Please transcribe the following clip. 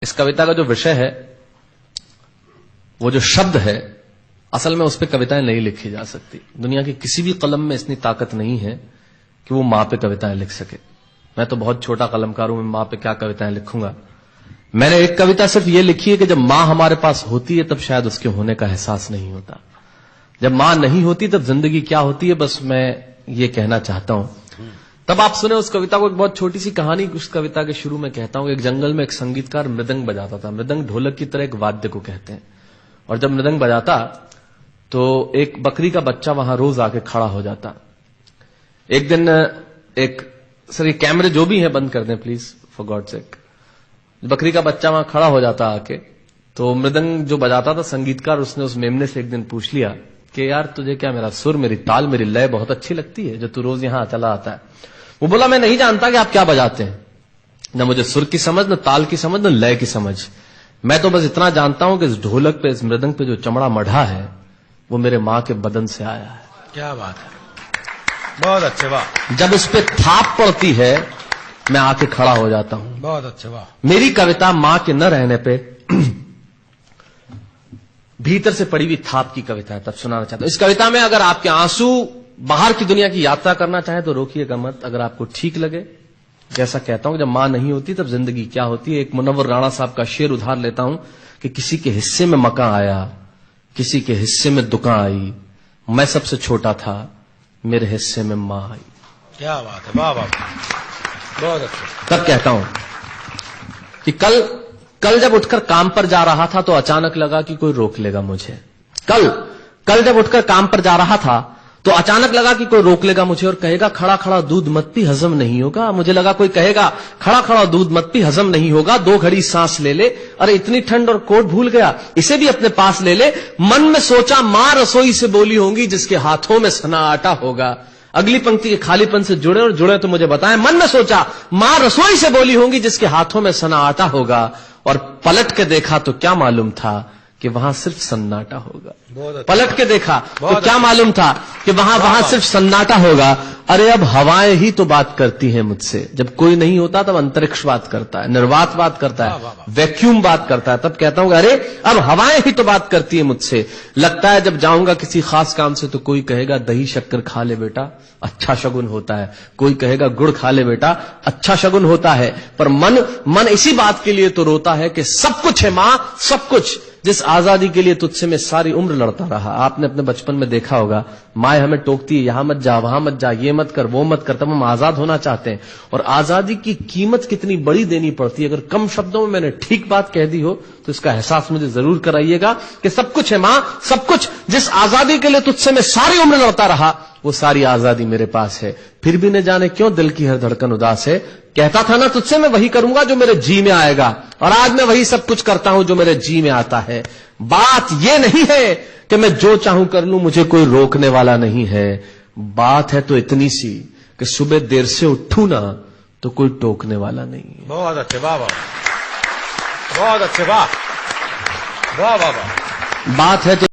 इस कविता का जो विषय है, वो जो शब्द है, असल में उस पर कविताएं नहीं लिखी जा सकती। दुनिया की किसी भी कलम में इतनी ताकत नहीं है कि वो मां पे कविताएं लिख सके। मैं तो बहुत छोटा कलमकार हूं, मैं मां पे क्या कविताएं लिखूंगा। मैंने एक कविता सिर्फ ये लिखी है कि जब मां हमारे पास होती है तब शायद उसके होने का एहसास नहीं होता। जब मां नहीं होती तब जिंदगी क्या होती है, बस मैं ये कहना चाहता हूं। तब आप सुने उस कविता को। एक बहुत छोटी सी कहानी उस कविता के शुरू में कहता हूं। एक जंगल में एक संगीतकार मृदंग बजाता था। मृदंग ढोलक की तरह एक वाद्य को कहते हैं। और जब मृदंग बजाता तो एक बकरी का बच्चा वहां रोज आके खड़ा हो जाता। एक दिन सर ये कैमरे जो भी है बंद कर दें प्लीज, फॉर गॉड सेक। बकरी का बच्चा वहां खड़ा हो जाता आके, तो मृदंग जो बजाता था संगीतकार, उसने उस मेमने से एक दिन पूछ लिया कि यार तुझे क्या मेरा सुर, मेरी ताल, मेरी लय बहुत अच्छी लगती है जो तू रोज यहां चला आता है। वो बोला मैं नहीं जानता कि आप क्या बजाते हैं, न मुझे सुर की समझ, न ताल की समझ, न लय की समझ। मैं तो बस इतना जानता हूं कि इस ढोलक पे, इस मृदंग पे जो चमड़ा मढ़ा है वो मेरे मां के बदन से आया है। क्या बात है, बहुत अच्छे, वाह। जब उस पे थाप पड़ती है मैं आके खड़ा हो जाता हूं। बहुत अच्छे, वाह। मेरी कविता मां के न रहने पे भीतर से पड़ी हुई थाप की कविता है, तब सुनाना चाहता हूं। इस कविता में अगर आपके आंसू बाहर की दुनिया की यात्रा करना चाहे तो रोकिएगा मत। अगर आपको ठीक लगे, जैसा कहता हूं जब मां नहीं होती तब जिंदगी क्या होती है। एक मुनव्वर राणा साहब का शेर उधार लेता हूं कि किसी के हिस्से में मकान आया, किसी के हिस्से में दुकान आई, मैं सबसे छोटा था, मेरे हिस्से में मां आई। क्या बात है, वाह वाह, बहुत अच्छा। तब कहता हूं कि कल जब उठकर काम पर जा रहा था तो अचानक लगा कि कोई रोक लेगा मुझे। कल जब उठकर काम पर जा रहा था तो अचानक लगा कि कोई रोक लेगा मुझे और कहेगा खड़ा खड़ा दूध मत पी, हजम नहीं होगा। मुझे लगा कोई कहेगा खड़ा खड़ा दूध मत पी, हजम नहीं होगा, 2 घड़ी सांस ले ले, अरे इतनी ठंड और कोट भूल गया, इसे भी अपने पास ले ले। मन में सोचा मां रसोई से बोली होंगी जिसके हाथों में सना आटा होगा। अगली पंक्ति के खालीपन से जुड़े और जुड़े तो मुझे बताएं। मन में सोचा मां रसोई से बोली होंगी जिसके हाथों में सना आटा होगा, और पलट के देखा तो क्या मालूम था कि वहां सिर्फ सन्नाटा होगा। पलट के देखा तो क्या मालूम था कि वहां सिर्फ सन्नाटा होगा। अरे अब हवाएं ही तो बात करती हैं मुझसे। जब कोई नहीं होता तब अंतरिक्ष बात करता है, निर्वात बात करता है, वैक्यूम बात करता है। तब कहता हूं अरे अब हवाएं ही तो बात करती है मुझसे। लगता है जब जाऊंगा किसी खास काम से तो कोई कहेगा दही शक्कर खा ले बेटा, अच्छा शगुन होता है। कोई कहेगा गुड़ खा ले बेटा, अच्छा शगुन होता है। पर मन इसी बात के लिए तो रोता है कि सब कुछ है मां, सब कुछ। जिस आजादी के लिए तुझसे मैं सारी उम्र लड़ता रहा। आपने अपने बचपन में देखा होगा, माए हमें टोकती है, यहां मत जा, वहां मत जा, ये मत कर, वो मत कर। तब हम आजाद होना चाहते हैं। और आजादी की कीमत कितनी बड़ी देनी पड़ती है। अगर कम शब्दों में मैंने ठीक बात कह दी हो तो इसका एहसास मुझे जरूर कराइएगा कि सब कुछ है मां, सब कुछ। जिस आजादी के लिए तुझसे मैं सारी उम्र लड़ता रहा वो सारी आजादी मेरे पास है। फिर भी न जाने क्यों दिल की हर धड़कन उदास है। कहता था ना तुझसे मैं वही करूंगा जो मेरे जी में आएगा, और आज मैं वही सब कुछ करता हूं जो मेरे जी में आता है। बात यह नहीं है कि मैं जो चाहूं कर लूं, मुझे कोई रोकने वाला नहीं है। बात है तो इतनी सी कि सुबह देर से उठूं ना तो कोई टोकने वाला नहीं है। बहुत अच्छे, वाह वाह, बहुत अच्छे, वाह वाह वाह वाह। बात है तो